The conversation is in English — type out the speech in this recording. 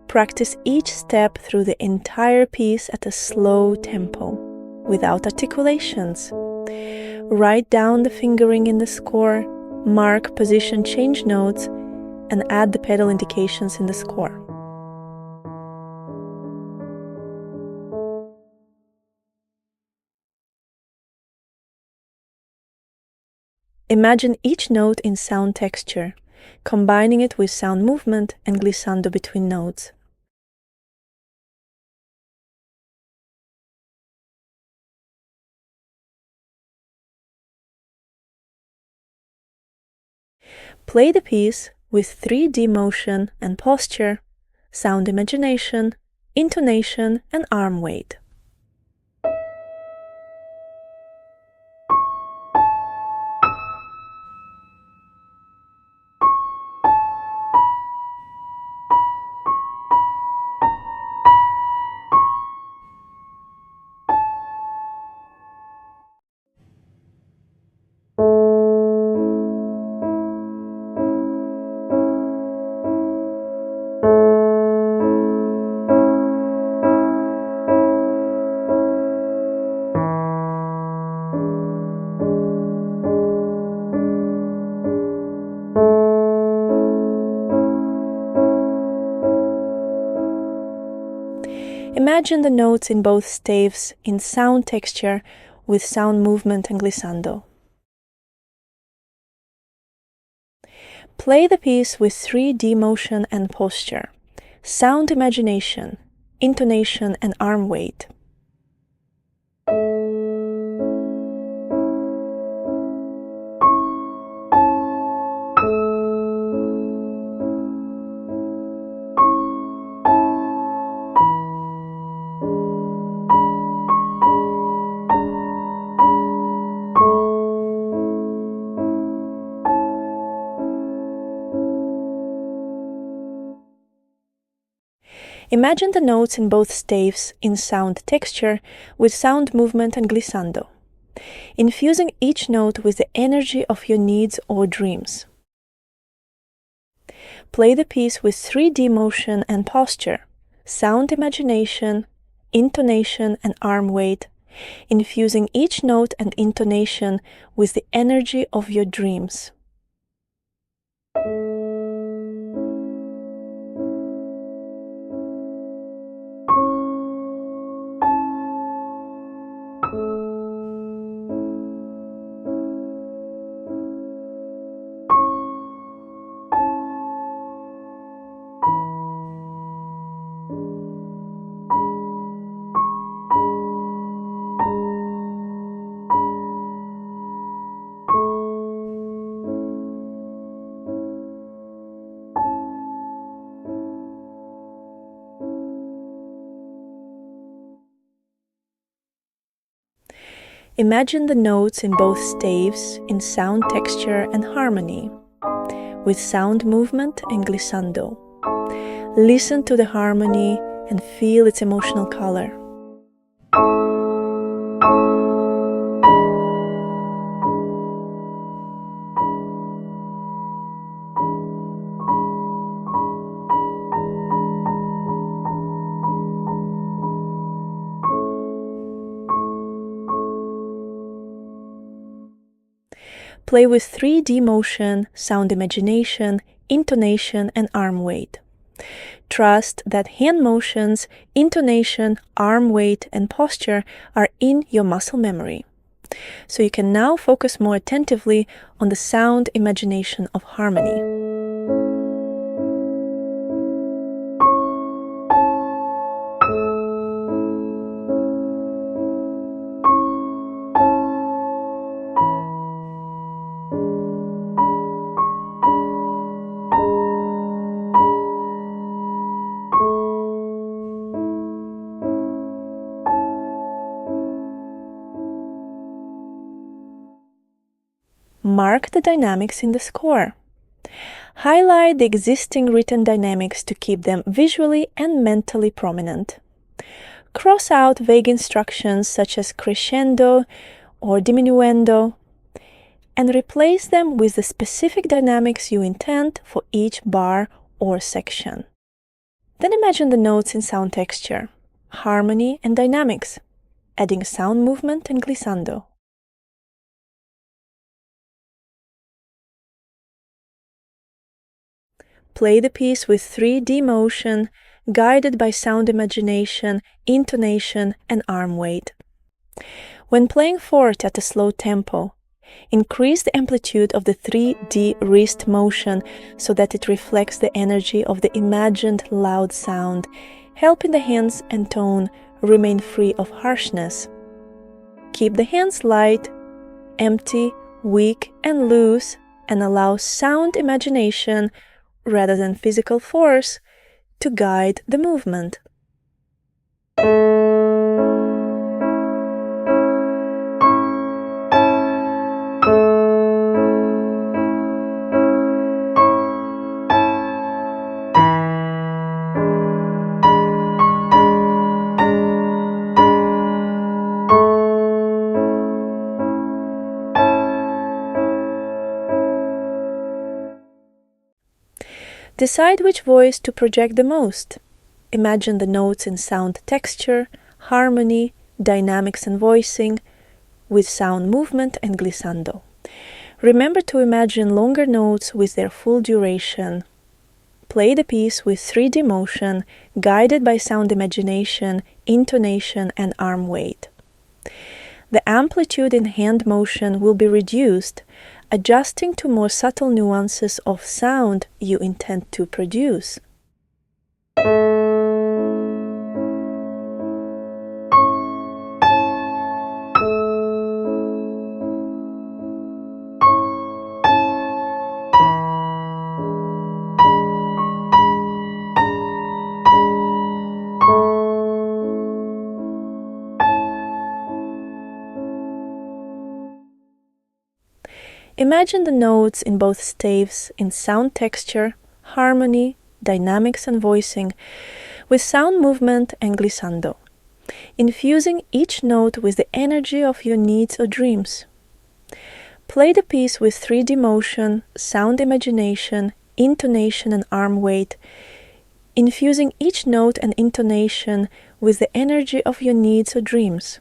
Practice each step through the entire piece at a slow tempo, without articulations. Write down the fingering in the score, mark position change notes, and add the pedal indications in the score. Imagine each note in sound texture, combining it with sound movement and glissando between notes. Play the piece with 3D motion and posture, sound imagination, intonation, and arm weight. Imagine the notes in both staves in sound texture with sound movement and glissando. Play the piece with 3D motion and posture, sound imagination, intonation, and arm weight. Imagine the notes in both staves in sound texture with sound movement and glissando, infusing each note with the energy of your needs or dreams. Play the piece with 3D motion and posture, sound imagination, intonation, and arm weight, infusing each note and intonation with the energy of your dreams. Imagine the notes in both staves in sound texture and harmony, with sound movement and glissando. Listen to the harmony and feel its emotional color. Play with 3D motion, sound imagination, intonation, and arm weight. Trust that hand motions, intonation, arm weight, and posture are in your muscle memory. So you can now focus more attentively on the sound imagination of harmony. Mark the dynamics in the score. Highlight the existing written dynamics to keep them visually and mentally prominent. Cross out vague instructions such as crescendo or diminuendo, and replace them with the specific dynamics you intend for each bar or section. Then imagine the notes in sound texture, harmony, and dynamics, adding sound movement and glissando. Play the piece with 3D motion, guided by sound imagination, intonation, and arm weight. When playing forte at a slow tempo, increase the amplitude of the 3D wrist motion so that it reflects the energy of the imagined loud sound, helping the hands and tone remain free of harshness. Keep the hands light, empty, weak, and loose, and allow sound imagination, rather than physical force, to guide the movement. Decide which voice to project the most. Imagine the notes in sound texture, harmony, dynamics and voicing, with sound movement and glissando. Remember to imagine longer notes with their full duration. Play the piece with 3D motion, guided by sound imagination, intonation, and arm weight. The amplitude in hand motion will be reduced, adjusting to more subtle nuances of sound you intend to produce. Imagine the notes in both staves in sound texture, harmony, dynamics and voicing, with sound movement and glissando, infusing each note with the energy of your needs or dreams. Play the piece with 3D motion, sound imagination, intonation and arm weight, infusing each note and intonation with the energy of your needs or dreams.